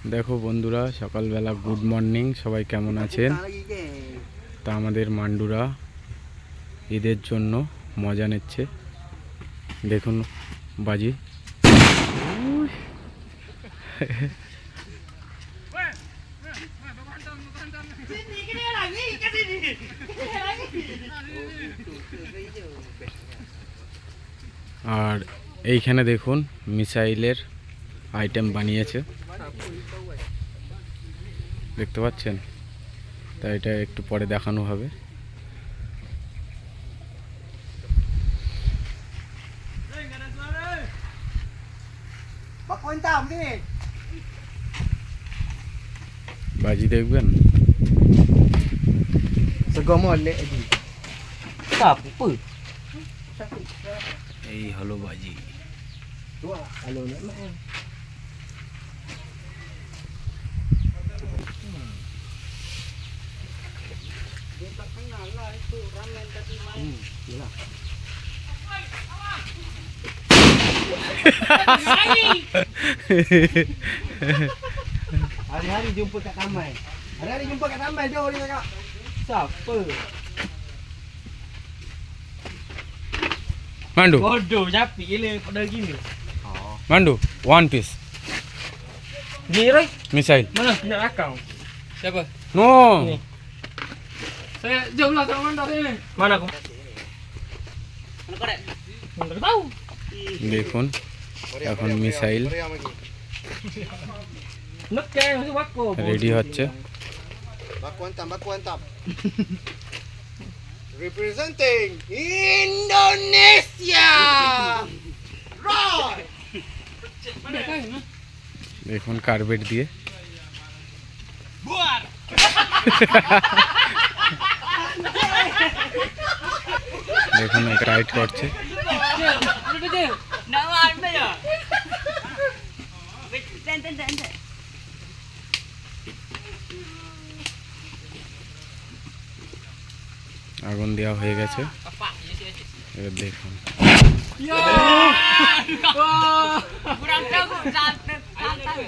দেখো বন্ধুরা, সকালবেলা গুড মর্নিং। সবাই কেমন আছেন? তা আমাদের মান্ডুরা ঈদের জন্য মজা নিচ্ছে। দেখুন বাজি। আর এইখানে দেখুন মিসাইলের আইটেম বানিয়েছে, দেখতে পাচ্ছেন? তাই এটা একটু পরে দেখানো হবে। বাজি দেখবেন। এই হলো বাজি। Hari-hari jumpa kat Tamai. Hari-hari jumpa kat Tamai dia orang cakap. Siapa? Mandu. Bodoh, capik gila pada gini. Mandu, one piece Ni Roy, missile. mana nak rakam? Siapa? No. Ni. Saya jomlah kat mana ni? Mana aku? Mana korek? Mana tahu? দেখুন এখন missile Nak ke masih bako. Ready হচ্ছে। Baku hantam. Representing Indonesia. Right. Mana kain? দেখুন কার্বেট দিয়ে। Buar. দেখুন right করছে। Nama apa ya? Dan. আগুন দেওয়া হয়ে গেছে, এবার দেখুন। Ya. Kurang tahu santai.